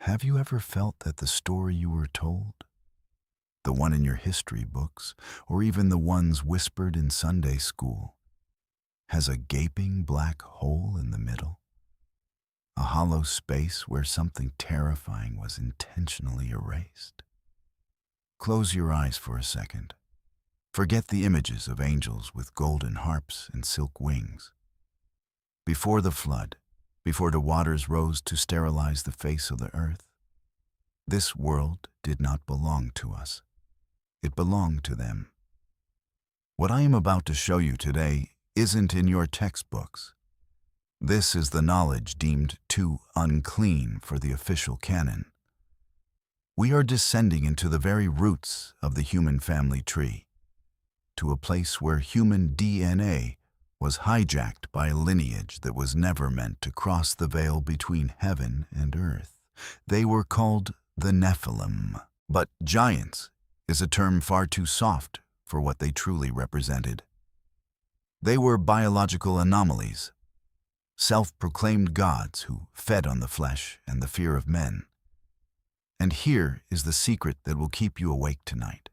Have you ever felt that the story you were told, the one in your history books, or even the ones whispered in Sunday school, has a gaping black hole in the middle? A hollow space where something terrifying was intentionally erased? Close your eyes for a second. Forget the images of angels with golden harps and silk wings. Before the flood, before the waters rose to sterilize the face of the earth, this world did not belong to us. It belonged to them. What I am about to show you today isn't in your textbooks. This is the knowledge deemed too unclean for the official canon. We are descending into the very roots of the human family tree, to a place where human DNA was hijacked by a lineage that was never meant to cross the veil between heaven and earth. They were called the Nephilim. But giants is a term far too soft for what they truly represented. They were biological anomalies, self-proclaimed gods who fed on the flesh and the fear of men. And here is the secret that will keep you awake tonight.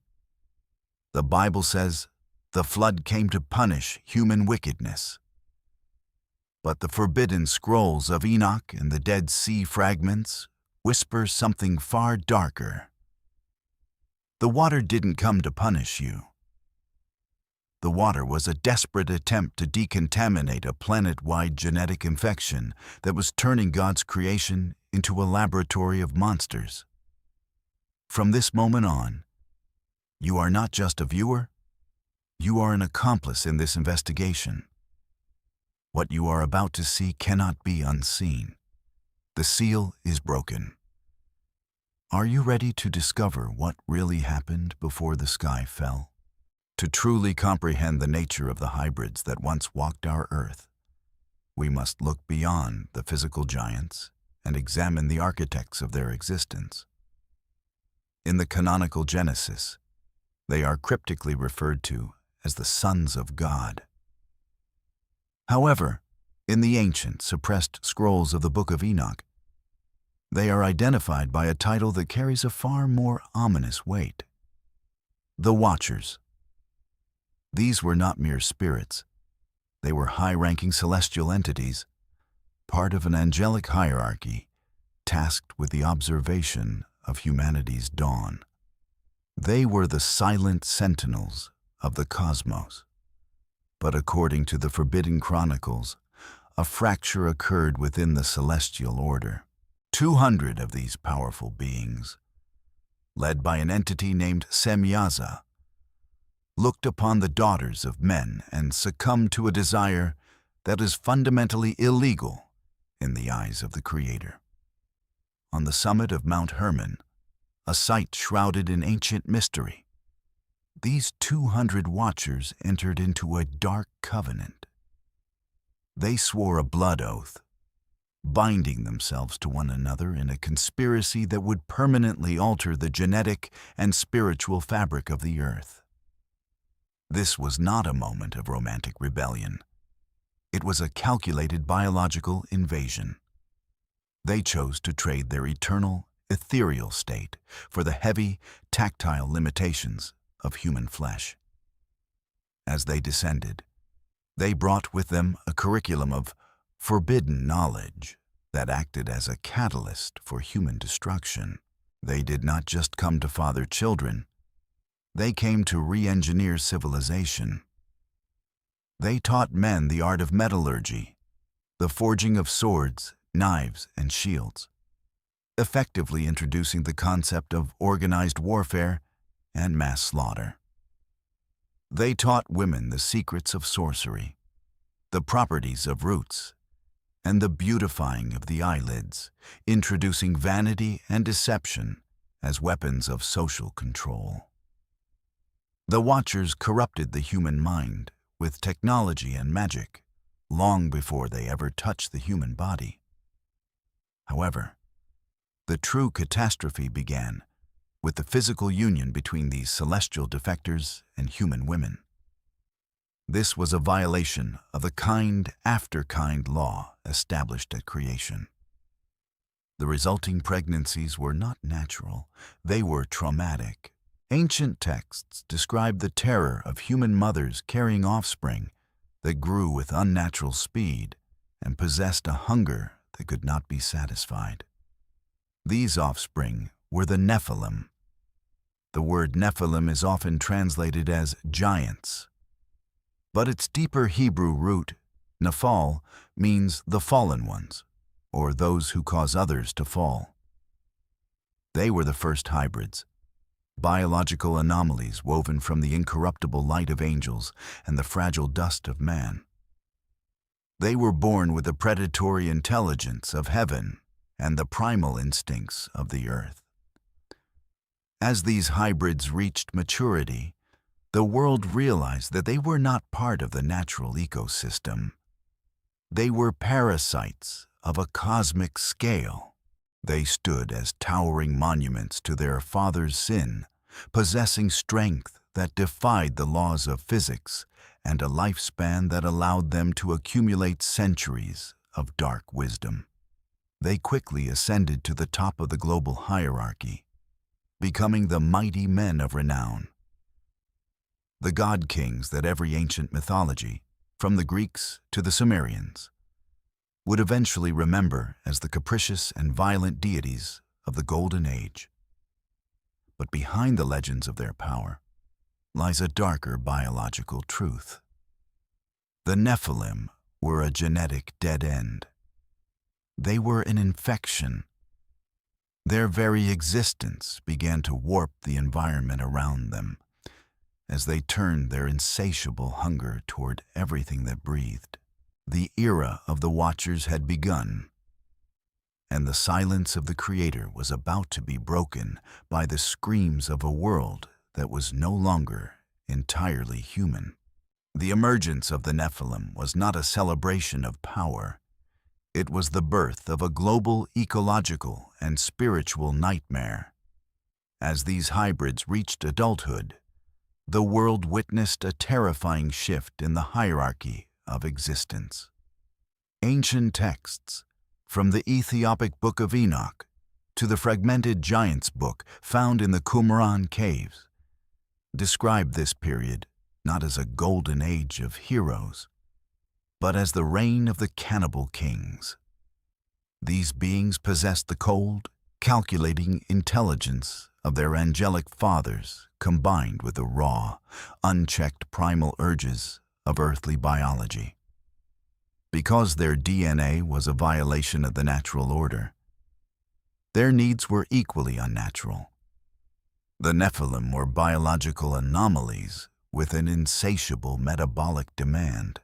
The Bible says the flood came to punish human wickedness. But the forbidden scrolls of Enoch and the Dead Sea fragments whisper something far darker. The water didn't come to punish you. The water was a desperate attempt to decontaminate a planet-wide genetic infection that was turning God's creation into a laboratory of monsters. From this moment on, you are not just a viewer, you are an accomplice in this investigation. What you are about to see cannot be unseen. The seal is broken. Are you ready to discover what really happened before the sky fell? To truly comprehend the nature of the hybrids that once walked our earth, we must look beyond the physical giants and examine the architects of their existence. In the canonical Genesis, they are cryptically referred to as the sons of God. However, in the ancient, suppressed scrolls of the Book of Enoch, they are identified by a title that carries a far more ominous weight: the Watchers. These were not mere spirits. They were high-ranking celestial entities, part of an angelic hierarchy, tasked with the observation of humanity's dawn. They were the silent sentinels of the cosmos. But according to the Forbidden Chronicles, a fracture occurred within the celestial order. 200 of these powerful beings, led by an entity named Semyaza, looked upon the daughters of men and succumbed to a desire that is fundamentally illegal in the eyes of the Creator. On the summit of Mount Hermon, a site shrouded in ancient mystery, these 200 watchers entered into a dark covenant. They swore a blood oath, binding themselves to one another in a conspiracy that would permanently alter the genetic and spiritual fabric of the earth. This was not a moment of romantic rebellion. It was a calculated biological invasion. They chose to trade their eternal, ethereal state for the heavy, tactile limitations of human flesh. As they descended, they brought with them a curriculum of forbidden knowledge that acted as a catalyst for human destruction. They did not just come to father children. They came to re-engineer civilization. They taught men the art of metallurgy, the forging of swords, knives, and shields, effectively introducing the concept of organized warfare and mass slaughter. They taught women the secrets of sorcery, the properties of roots, and the beautifying of the eyelids, introducing vanity and deception as weapons of social control. The Watchers corrupted the human mind with technology and magic long before they ever touched the human body. However, the true catastrophe began with the physical union between these celestial defectors and human women. This was a violation of the kind after kind law established at creation. The resulting pregnancies were not natural, they were traumatic. Ancient texts describe the terror of human mothers carrying offspring that grew with unnatural speed and possessed a hunger that could not be satisfied. These offspring were the Nephilim. The word Nephilim is often translated as giants, but its deeper Hebrew root, nephal, means the fallen ones, or those who cause others to fall. They were the first hybrids, biological anomalies woven from the incorruptible light of angels and the fragile dust of man. They were born with the predatory intelligence of heaven and the primal instincts of the earth. As these hybrids reached maturity, the world realized that they were not part of the natural ecosystem. They were parasites of a cosmic scale. They stood as towering monuments to their father's sin, possessing strength that defied the laws of physics and a lifespan that allowed them to accumulate centuries of dark wisdom. They quickly ascended to the top of the global hierarchy, becoming the mighty men of renown. The god-kings that every ancient mythology, from the Greeks to the Sumerians, would eventually remember as the capricious and violent deities of the Golden Age. But behind the legends of their power lies a darker biological truth. The Nephilim were a genetic dead end. They were an infection. Their very existence began to warp the environment around them as they turned their insatiable hunger toward everything that breathed. The era of the Watchers had begun, and the silence of the Creator was about to be broken by the screams of a world that was no longer entirely human. The emergence of the Nephilim was not a celebration of power. It was the birth of a global ecological and spiritual nightmare. As these hybrids reached adulthood, the world witnessed a terrifying shift in the hierarchy of existence. Ancient texts, from the Ethiopic Book of Enoch to the fragmented Giants book found in the Qumran caves, describe this period not as a golden age of heroes, but as the reign of the cannibal kings. These beings possessed the cold, calculating intelligence of their angelic fathers combined with the raw, unchecked primal urges of earthly biology. Because their DNA was a violation of the natural order, their needs were equally unnatural. The Nephilim were biological anomalies with an insatiable metabolic demand.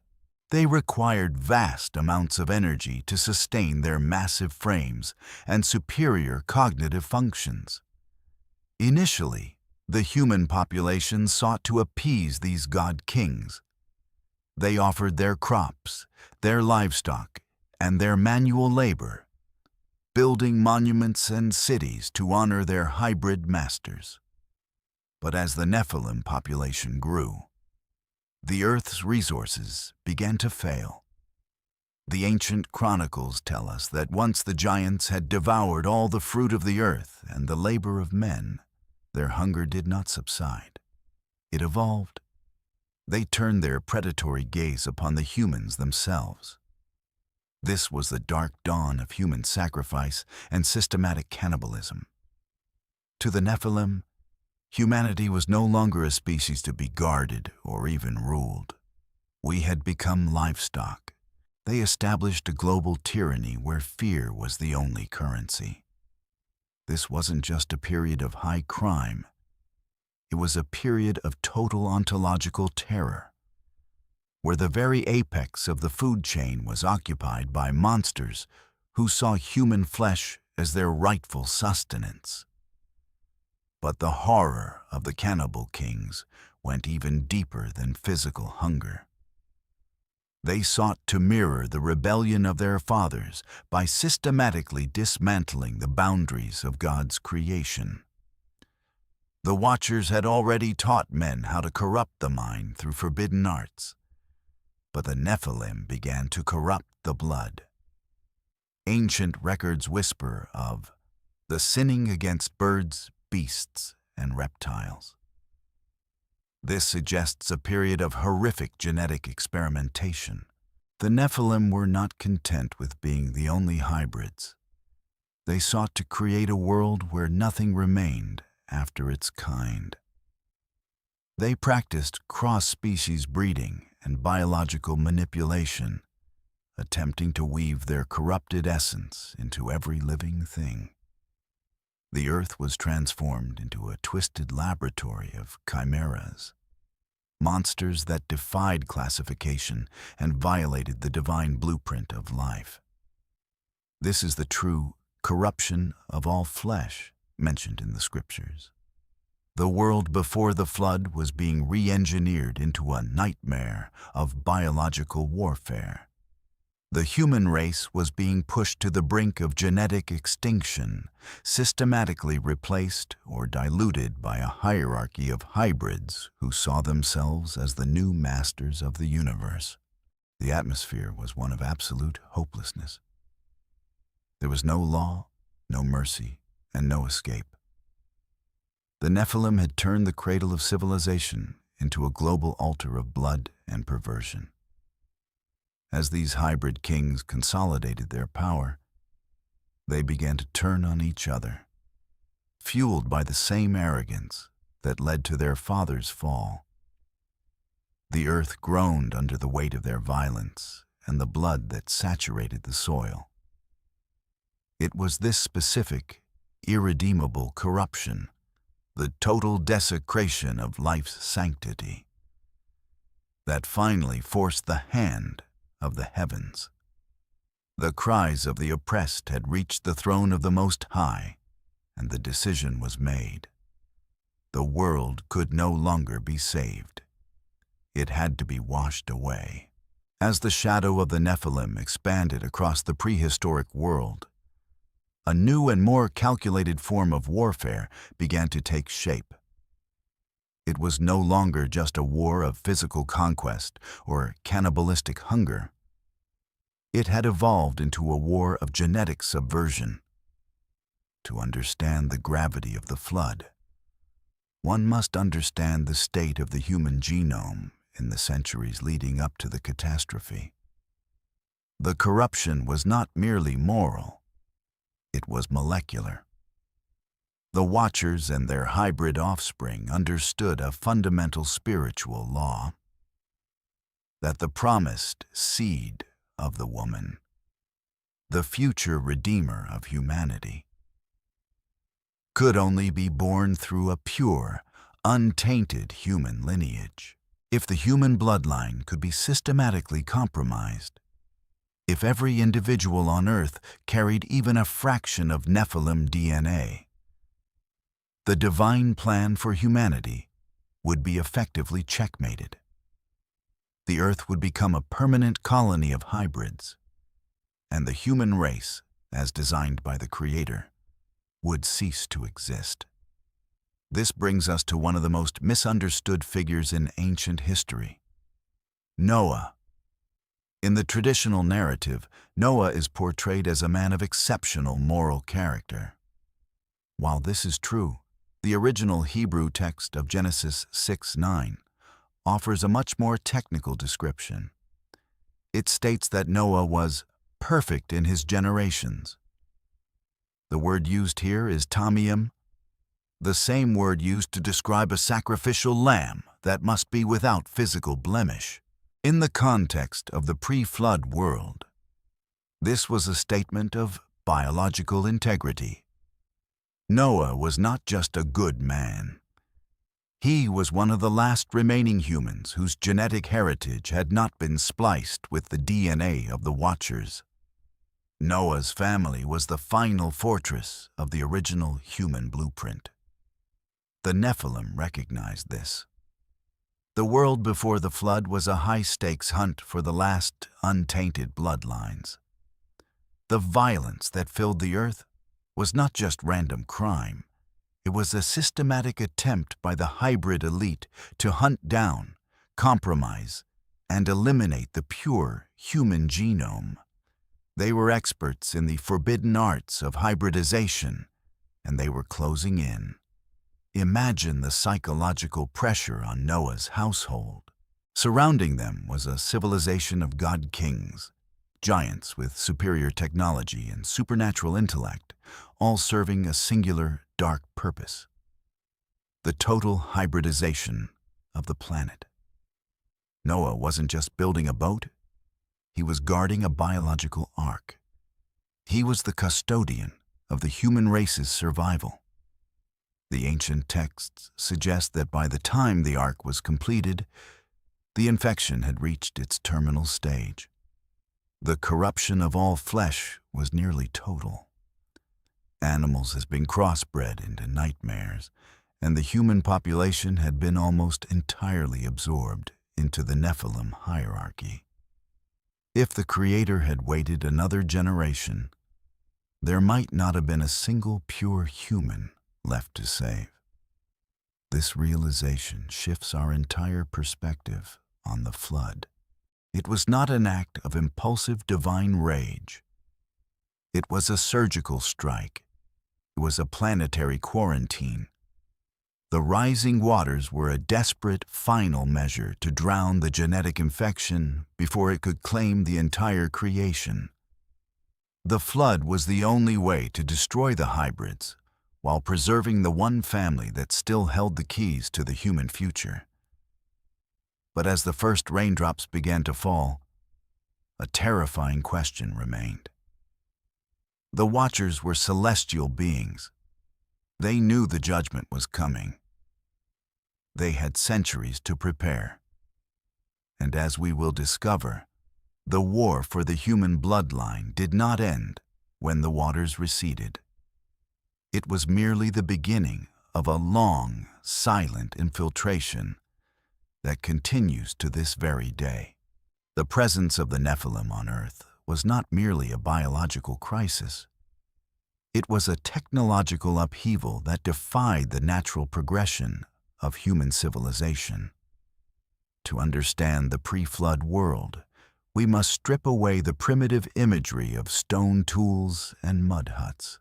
They required vast amounts of energy to sustain their massive frames and superior cognitive functions. Initially, the human population sought to appease these god-kings. They offered their crops, their livestock, and their manual labor, building monuments and cities to honor their hybrid masters. But as the Nephilim population grew, the Earth's resources began to fail. The ancient chronicles tell us that once the giants had devoured all the fruit of the earth and the labor of men, their hunger did not subside. It evolved. They turned their predatory gaze upon the humans themselves. This was the dark dawn of human sacrifice and systematic cannibalism. To the Nephilim, humanity was no longer a species to be guarded or even ruled. We had become livestock. They established a global tyranny where fear was the only currency. This wasn't just a period of high crime. It was a period of total ontological terror, where the very apex of the food chain was occupied by monsters who saw human flesh as their rightful sustenance. But the horror of the cannibal kings went even deeper than physical hunger. They sought to mirror the rebellion of their fathers by systematically dismantling the boundaries of God's creation. The Watchers had already taught men how to corrupt the mind through forbidden arts, but the Nephilim began to corrupt the blood. Ancient records whisper of the sinning against birds, beasts, and reptiles. This suggests a period of horrific genetic experimentation. The Nephilim were not content with being the only hybrids. They sought to create a world where nothing remained after its kind. They practiced cross-species breeding and biological manipulation, attempting to weave their corrupted essence into every living thing. The earth was transformed into a twisted laboratory of chimeras, monsters that defied classification and violated the divine blueprint of life. This is the true corruption of all flesh mentioned in the scriptures. The world before the flood was being re-engineered into a nightmare of biological warfare. The human race was being pushed to the brink of genetic extinction, systematically replaced or diluted by a hierarchy of hybrids who saw themselves as the new masters of the universe. The atmosphere was one of absolute hopelessness. There was no law, no mercy, and no escape. The Nephilim had turned the cradle of civilization into a global altar of blood and perversion. As these hybrid kings consolidated their power, they began to turn on each other, fueled by the same arrogance that led to their father's fall. The earth groaned under the weight of their violence and the blood that saturated the soil. It was this specific, irredeemable corruption, the total desecration of life's sanctity, that finally forced the hand of the heavens. The cries of the oppressed had reached the throne of the Most High, and the decision was made. The world could no longer be saved. It had to be washed away. As the shadow of the Nephilim expanded across the prehistoric world, a new and more calculated form of warfare began to take shape. It was no longer just a war of physical conquest or cannibalistic hunger. It had evolved into a war of genetic subversion. To understand the gravity of the flood, one must understand the state of the human genome in the centuries leading up to the catastrophe. The corruption was not merely moral. It was molecular. The Watchers and their hybrid offspring understood a fundamental spiritual law, that the promised seed of the woman, the future redeemer of humanity, could only be born through a pure, untainted human lineage. If the human bloodline could be systematically compromised, if every individual on Earth carried even a fraction of Nephilim DNA, the divine plan for humanity would be effectively checkmated. The Earth would become a permanent colony of hybrids, and the human race, as designed by the Creator, would cease to exist. This brings us to one of the most misunderstood figures in ancient history, Noah. In the traditional narrative, Noah is portrayed as a man of exceptional moral character. While this is true, the original Hebrew text of Genesis 6:9 offers a much more technical description. It states that Noah was perfect in his generations. The word used here is tamim, the same word used to describe a sacrificial lamb that must be without physical blemish. In the context of the pre-flood world, this was a statement of biological integrity. Noah was not just a good man. He was one of the last remaining humans whose genetic heritage had not been spliced with the DNA of the Watchers. Noah's family was the final fortress of the original human blueprint. The Nephilim recognized this. The world before the flood was a high-stakes hunt for the last untainted bloodlines. The violence that filled the earth was not just random crime. It was a systematic attempt by the hybrid elite to hunt down, compromise, and eliminate the pure human genome. They were experts in the forbidden arts of hybridization, and they were closing in. Imagine the psychological pressure on Noah's household. Surrounding them was a civilization of god-kings, giants with superior technology and supernatural intellect, all serving a singular, dark purpose: the total hybridization of the planet. Noah wasn't just building a boat, he was guarding a biological ark. He was the custodian of the human race's survival. The ancient texts suggest that by the time the ark was completed, the infection had reached its terminal stage. The corruption of all flesh was nearly total. Animals had been crossbred into nightmares, and the human population had been almost entirely absorbed into the Nephilim hierarchy. If the Creator had waited another generation, there might not have been a single pure human left to save. This realization shifts our entire perspective on the flood. It was not an act of impulsive divine rage. It was a surgical strike. It was a planetary quarantine. The rising waters were a desperate final measure to drown the genetic infection before it could claim the entire creation. The flood was the only way to destroy the hybrids while preserving the one family that still held the keys to the human future. But as the first raindrops began to fall, a terrifying question remained. The Watchers were celestial beings. They knew the judgment was coming. They had centuries to prepare. And as we will discover, the war for the human bloodline did not end when the waters receded. It was merely the beginning of a long, silent infiltration that continues to this very day. The presence of the Nephilim on Earth was not merely a biological crisis. It was a technological upheaval that defied the natural progression of human civilization. To understand the pre-flood world, we must strip away the primitive imagery of stone tools and mud huts.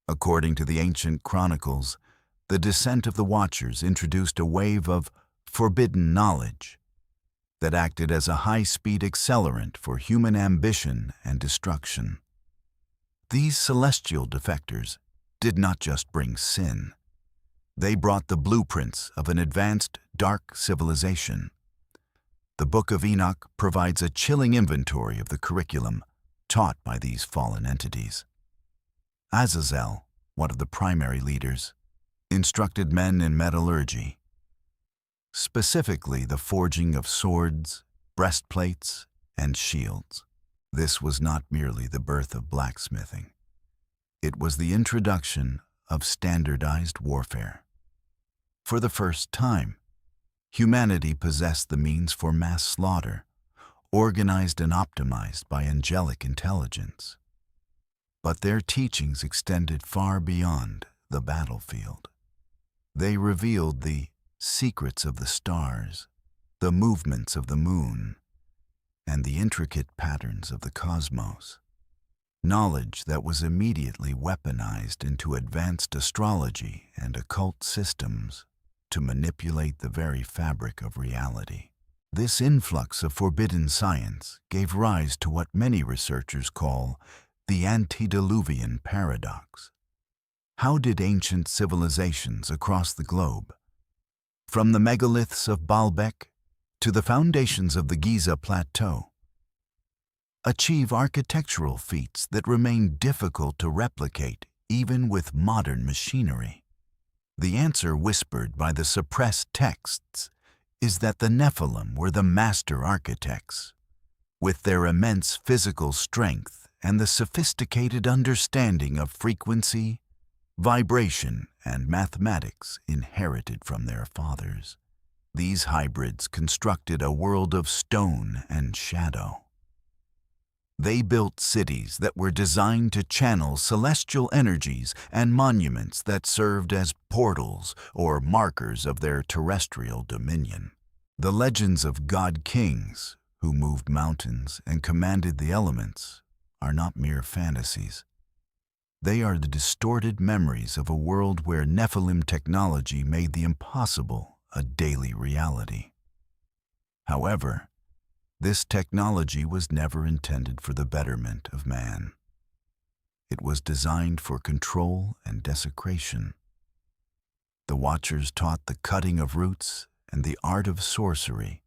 According to the ancient chronicles, the descent of the Watchers introduced a wave of forbidden knowledge that acted as a high-speed accelerant for human ambition and destruction. These celestial defectors did not just bring sin. They brought the blueprints of an advanced, dark civilization. The Book of Enoch provides a chilling inventory of the curriculum taught by these fallen entities. Azazel, one of the primary leaders, instructed men in metallurgy, specifically the forging of swords, breastplates, and shields. This was not merely the birth of blacksmithing. It was the introduction of standardized warfare. For the first time, humanity possessed the means for mass slaughter, organized and optimized by angelic intelligence. But their teachings extended far beyond the battlefield. They revealed the secrets of the stars, the movements of the moon, and the intricate patterns of the cosmos. Knowledge that was immediately weaponized into advanced astrology and occult systems to manipulate the very fabric of reality. This influx of forbidden science gave rise to what many researchers call the antediluvian paradox. How did ancient civilizations across the globe, from the megaliths of Baalbek to the foundations of the Giza Plateau, achieve architectural feats that remain difficult to replicate even with modern machinery? The answer whispered by the suppressed texts is that the Nephilim were the master architects. With their immense physical strength and the sophisticated understanding of frequency, vibration, and mathematics inherited from their fathers, these hybrids constructed a world of stone and shadow. They built cities that were designed to channel celestial energies and monuments that served as portals or markers of their terrestrial dominion. The legends of god-kings, who moved mountains and commanded the elements, are not mere fantasies. They are the distorted memories of a world where Nephilim technology made the impossible a daily reality. However, this technology was never intended for the betterment of man. It was designed for control and desecration. The Watchers taught the cutting of roots and the art of sorcery,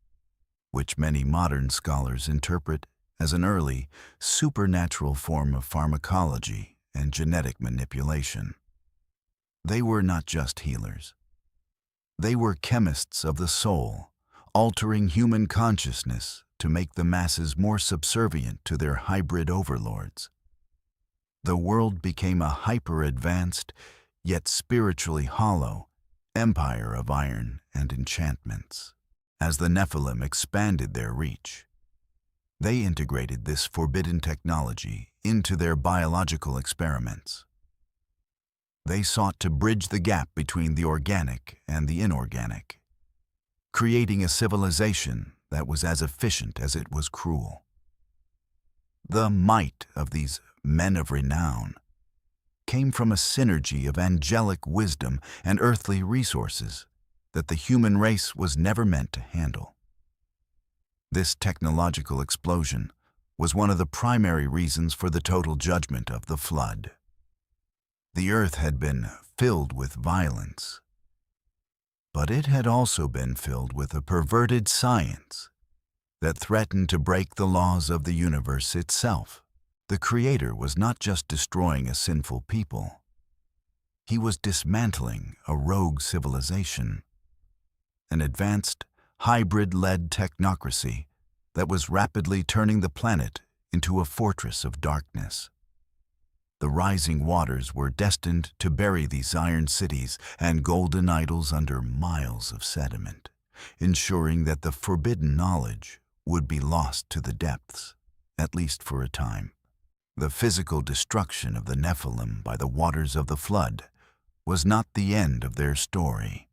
which many modern scholars interpret as an early, supernatural form of pharmacology and genetic manipulation. They were not just healers. They were chemists of the soul, altering human consciousness to make the masses more subservient to their hybrid overlords. The world became a hyper-advanced, yet spiritually hollow, empire of iron and enchantments. As the Nephilim expanded their reach, they integrated this forbidden technology into their biological experiments. They sought to bridge the gap between the organic and the inorganic, creating a civilization that was as efficient as it was cruel. The might of these men of renown came from a synergy of angelic wisdom and earthly resources that the human race was never meant to handle. This technological explosion was one of the primary reasons for the total judgment of the flood. The earth had been filled with violence, but it had also been filled with a perverted science that threatened to break the laws of the universe itself. The Creator was not just destroying a sinful people. He was dismantling a rogue civilization, an advanced, hybrid-led technocracy that was rapidly turning the planet into a fortress of darkness. The rising waters were destined to bury these iron cities and golden idols under miles of sediment, ensuring that the forbidden knowledge would be lost to the depths, at least for a time. The physical destruction of the Nephilim by the waters of the flood was not the end of their story.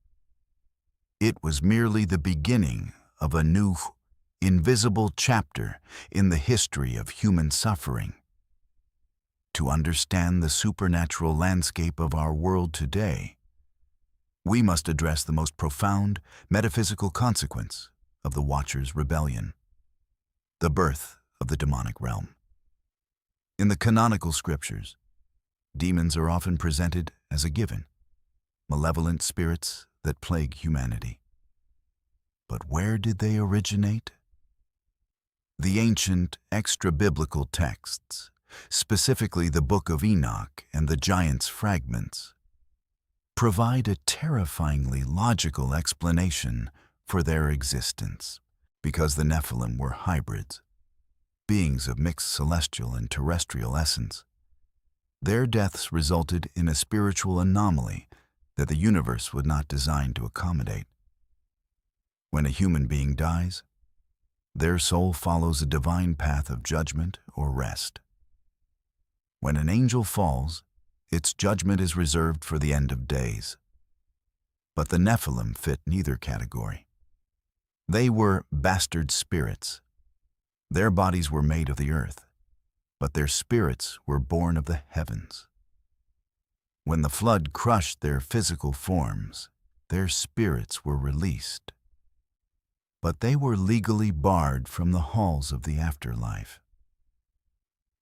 It was merely the beginning of a new, invisible chapter in the history of human suffering. To understand the supernatural landscape of our world today, we must address the most profound metaphysical consequence of the Watchers' rebellion: the birth of the demonic realm. In the canonical scriptures, demons are often presented as a given, malevolent spirits that plague humanity. But where did they originate? The ancient extra-biblical texts, specifically the Book of Enoch and the Giant's fragments, provide a terrifyingly logical explanation for their existence. Because the Nephilim were hybrids, beings of mixed celestial and terrestrial essence, their deaths resulted in a spiritual anomaly that the universe was not designed to accommodate. When a human being dies, their soul follows a divine path of judgment or rest. When an angel falls, its judgment is reserved for the end of days. But the Nephilim fit neither category. They were bastard spirits. Their bodies were made of the earth, but their spirits were born of the heavens. When the flood crushed their physical forms, their spirits were released. But they were legally barred from the halls of the afterlife.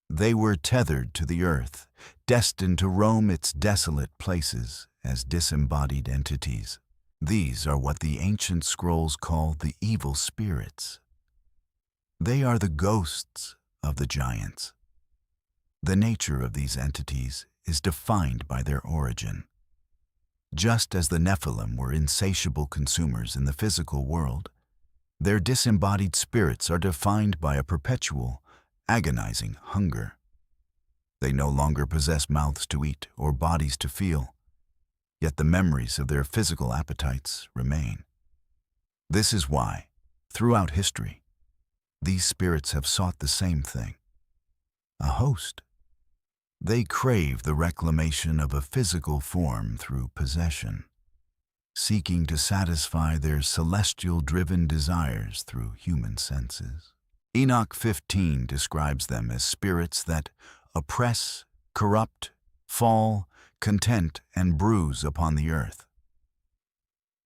They were tethered to the earth, destined to roam its desolate places as disembodied entities. These are what the ancient scrolls call the evil spirits. They are the ghosts of the giants. The nature of these entities is defined by their origin. Just as the Nephilim were insatiable consumers in the physical world, their disembodied spirits are defined by a perpetual, agonizing hunger. They no longer possess mouths to eat or bodies to feel, yet the memories of their physical appetites remain. This is why, throughout history, these spirits have sought the same thing: a host. They crave the reclamation of a physical form through possession, seeking to satisfy their celestial-driven desires through human senses. Enoch 15 describes them as spirits that oppress, corrupt, fall, content, and bruise upon the earth.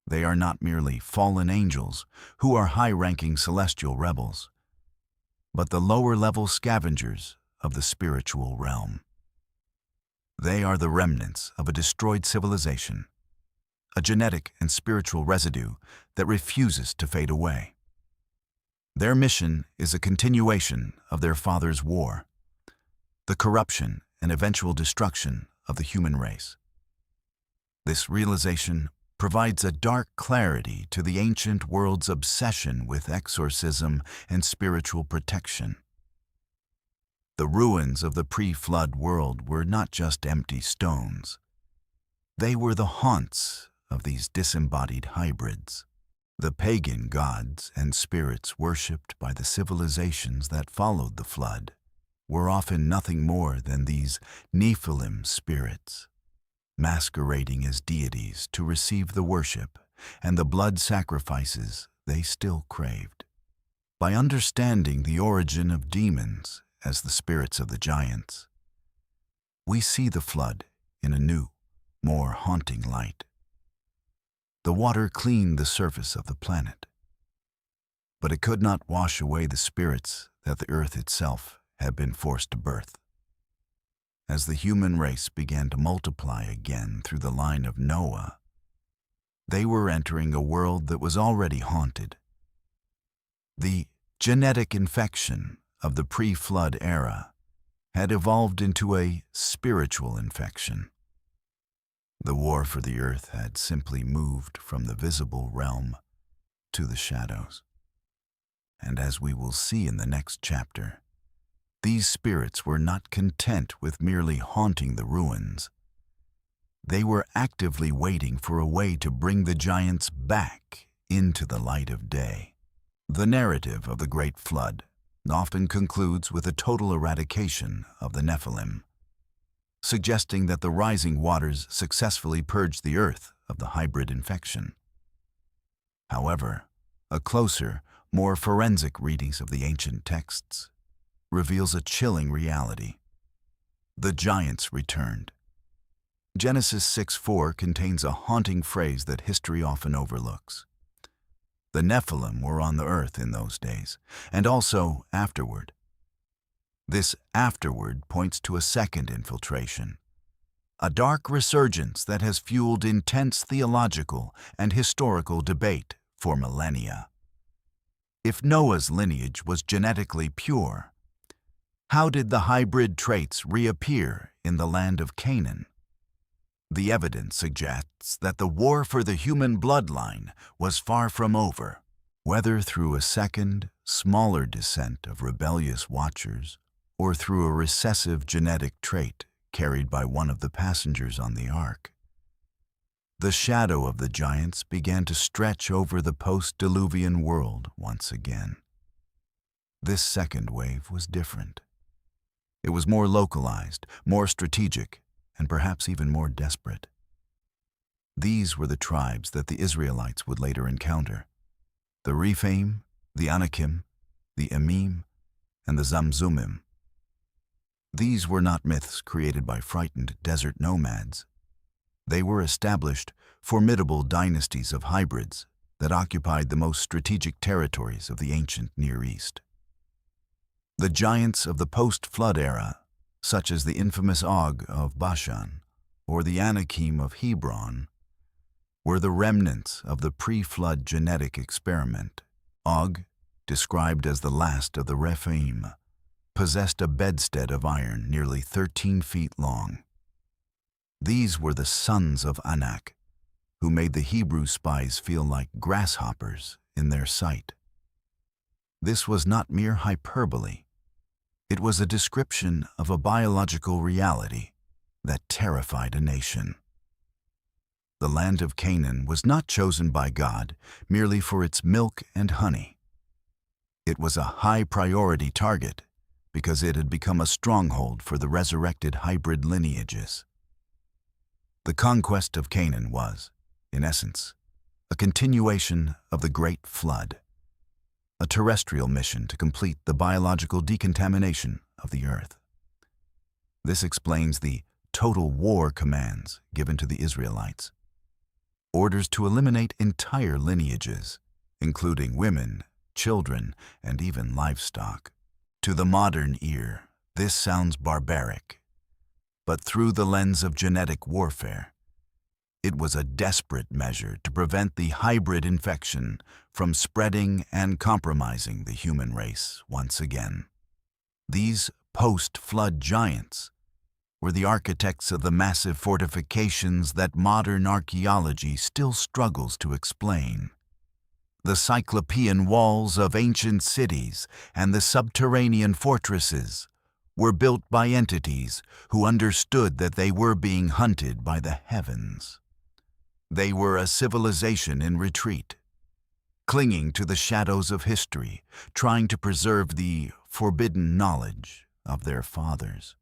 They are not merely fallen angels who are high-ranking celestial rebels, but the lower-level scavengers of the spiritual realm. They are the remnants of a destroyed civilization, a genetic and spiritual residue that refuses to fade away. Their mission is a continuation of their father's war, the corruption and eventual destruction of the human race. This realization provides a dark clarity to the ancient world's obsession with exorcism and spiritual protection. The ruins of the pre-flood world were not just empty stones. They were the haunts of these disembodied hybrids. The pagan gods and spirits worshipped by the civilizations that followed the flood were often nothing more than these Nephilim spirits, masquerading as deities to receive the worship and the blood sacrifices they still craved. By understanding the origin of demons as the spirits of the giants, we see the flood in a new, more haunting light. The water cleaned the surface of the planet, but it could not wash away the spirits that the earth itself had been forced to birth. As the human race began to multiply again through the line of Noah, they were entering a world that was already haunted. The genetic infection of the pre-flood era had evolved into a spiritual infection. The war for the earth had simply moved from the visible realm to the shadows. And as we will see in the next chapter, these spirits were not content with merely haunting the ruins. They were actively waiting for a way to bring the giants back into the light of day. The narrative of the Great Flood often concludes with a total eradication of the Nephilim, suggesting that the rising waters successfully purged the earth of the hybrid infection. However, a closer, more forensic reading of the ancient texts reveals a chilling reality. The giants returned. Genesis 6:4 contains a haunting phrase that history often overlooks. The Nephilim were on the earth in those days, and also afterward. This afterward points to a second infiltration, a dark resurgence that has fueled intense theological and historical debate for millennia. If Noah's lineage was genetically pure, how did the hybrid traits reappear in the land of Canaan? The evidence suggests that the war for the human bloodline was far from over. Whether through a second, smaller descent of rebellious watchers or through a recessive genetic trait carried by one of the passengers on the ark, the shadow of the giants began to stretch over the post-Diluvian world once again. This second wave was different. It was more localized, more strategic, and perhaps even more desperate. These were the tribes that the Israelites would later encounter: the Rephaim, the Anakim, the Emim, and the Zamzumim. These were not myths created by frightened desert nomads. They were established, formidable dynasties of hybrids that occupied the most strategic territories of the ancient Near East. The giants of the post-flood era, such as the infamous Og of Bashan or the Anakim of Hebron, were the remnants of the pre-flood genetic experiment. Og, described as the last of the Rephaim, possessed a bedstead of iron nearly 13 feet long. These were the sons of Enoch, who made the Hebrew spies feel like grasshoppers in their sight. This was not mere hyperbole. It was a description of a biological reality that terrified a nation. The land of Canaan was not chosen by God merely for its milk and honey. It was a high-priority target because it had become a stronghold for the resurrected hybrid lineages. The conquest of Canaan was, in essence, a continuation of the Great Flood. a terrestrial mission to complete the biological decontamination of the Earth. This explains the total war commands given to the Israelites. Orders to eliminate entire lineages, including women, children, and even livestock. To the modern ear, this sounds barbaric, but through the lens of genetic warfare, it was a desperate measure to prevent the hybrid infection from spreading and compromising the human race once again. These post-flood giants were the architects of the massive fortifications that modern archaeology still struggles to explain. The cyclopean walls of ancient cities and the subterranean fortresses were built by entities who understood that they were being hunted by the heavens. They were a civilization in retreat, clinging to the shadows of history, trying to preserve the forbidden knowledge of their fathers.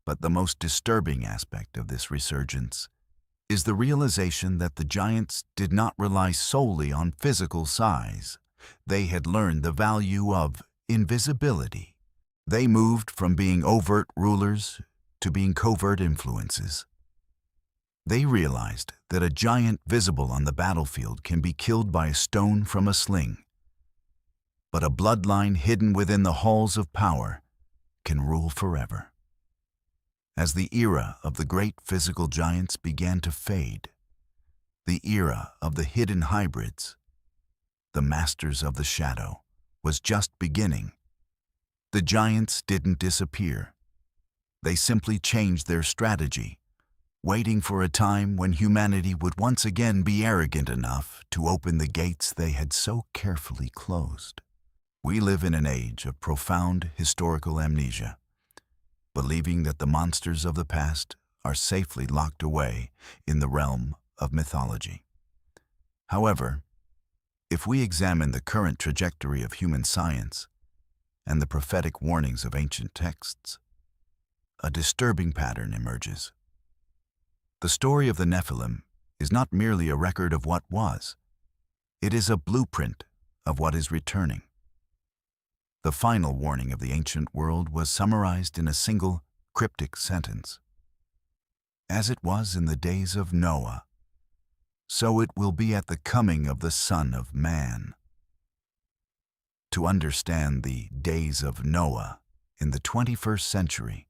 But the most disturbing aspect of this resurgence is the realization that the giants did not rely solely on physical size. They had learned the value of invisibility. They moved from being overt rulers to being covert influences. They realized that a giant visible on the battlefield can be killed by a stone from a sling, but a bloodline hidden within the halls of power can rule forever. As the era of the great physical giants began to fade, the era of the hidden hybrids, the masters of the shadow, was just beginning. The giants didn't disappear. They simply changed their strategy, waiting for a time when humanity would once again be arrogant enough to open the gates they had so carefully closed. We live in an age of profound historical amnesia, believing that the monsters of the past are safely locked away in the realm of mythology. However, if we examine the current trajectory of human science and the prophetic warnings of ancient texts, a disturbing pattern emerges. The story of the Nephilim is not merely a record of what was, it is a blueprint of what is returning. The final warning of the ancient world was summarized in a single cryptic sentence. As it was in the days of Noah, so it will be at the coming of the Son of Man. To understand the days of Noah in the 21st century,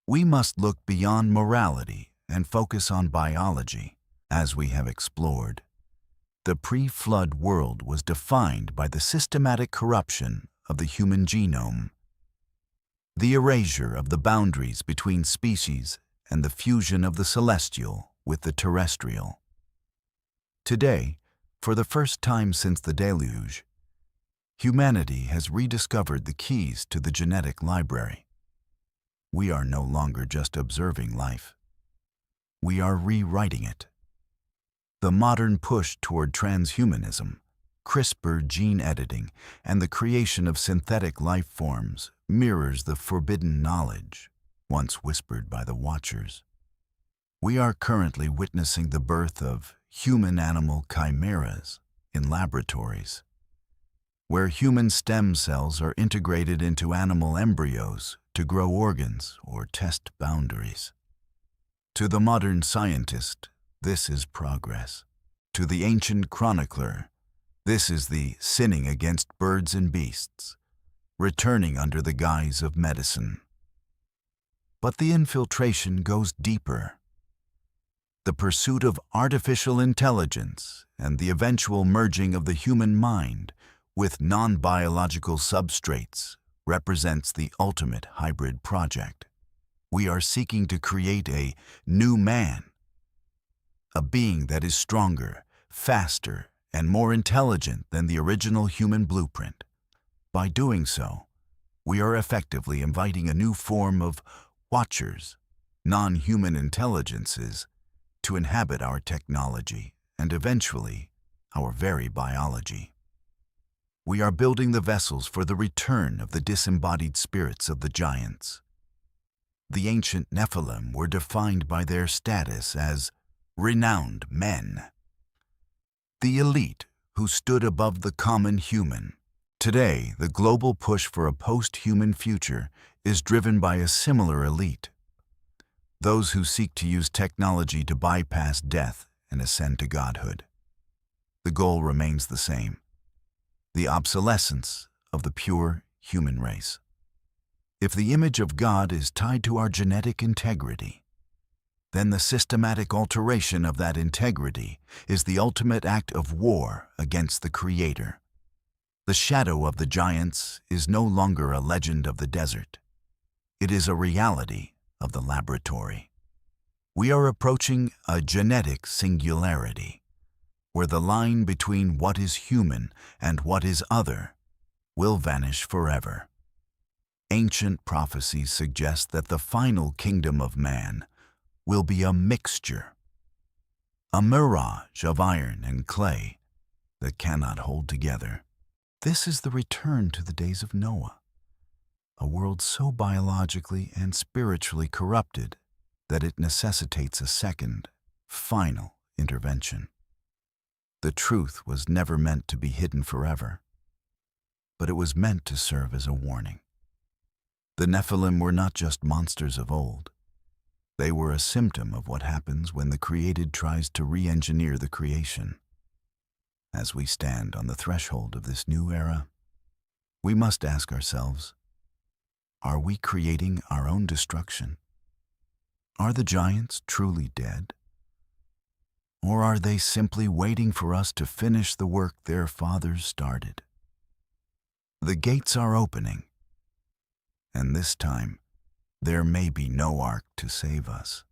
we must look beyond morality and focus on biology. As we have explored, the pre-flood world was defined by the systematic corruption of the human genome, the erasure of the boundaries between species, and the fusion of the celestial with the terrestrial. Today, for the first time since the deluge, humanity has rediscovered the keys to the genetic library. We are no longer just observing life. We are rewriting it. The modern push toward transhumanism, CRISPR gene editing, and the creation of synthetic life forms mirrors the forbidden knowledge once whispered by the Watchers. We are currently witnessing the birth of human-animal chimeras in laboratories, where human stem cells are integrated into animal embryos to grow organs or test boundaries. To the modern scientist, this is progress. To the ancient chronicler, this is the sinning against birds and beasts, returning under the guise of medicine. But the infiltration goes deeper. The pursuit of artificial intelligence and the eventual merging of the human mind with non-biological substrates represents the ultimate hybrid project. We are seeking to create a new man, a being that is stronger, faster, and more intelligent than the original human blueprint. By doing so, we are effectively inviting a new form of Watchers, non-human intelligences, to inhabit our technology and eventually our very biology. We are building the vessels for the return of the disembodied spirits of the giants. The ancient Nephilim were defined by their status as renowned men. The elite who stood above the common human. Today, the global push for a post-human future is driven by a similar elite. Those who seek to use technology to bypass death and ascend to godhood. The goal remains the same: the obsolescence of the pure human race. If the image of God is tied to our genetic integrity, then the systematic alteration of that integrity is the ultimate act of war against the Creator. The shadow of the giants is no longer a legend of the desert. It is a reality of the laboratory. We are approaching a genetic singularity, where the line between what is human and what is other will vanish forever. Ancient prophecies suggest that the final kingdom of man will be a mixture, a mirage of iron and clay that cannot hold together. This is the return to the days of Noah, a world so biologically and spiritually corrupted that it necessitates a second, final intervention. The truth was never meant to be hidden forever, but it was meant to serve as a warning. The Nephilim were not just monsters of old. They were a symptom of what happens when the created tries to re-engineer the creation. As we stand on the threshold of this new era, we must ask ourselves, are we creating our own destruction? Are the giants truly dead? Or are they simply waiting for us to finish the work their fathers started? The gates are opening, and this time there may be no ark to save us.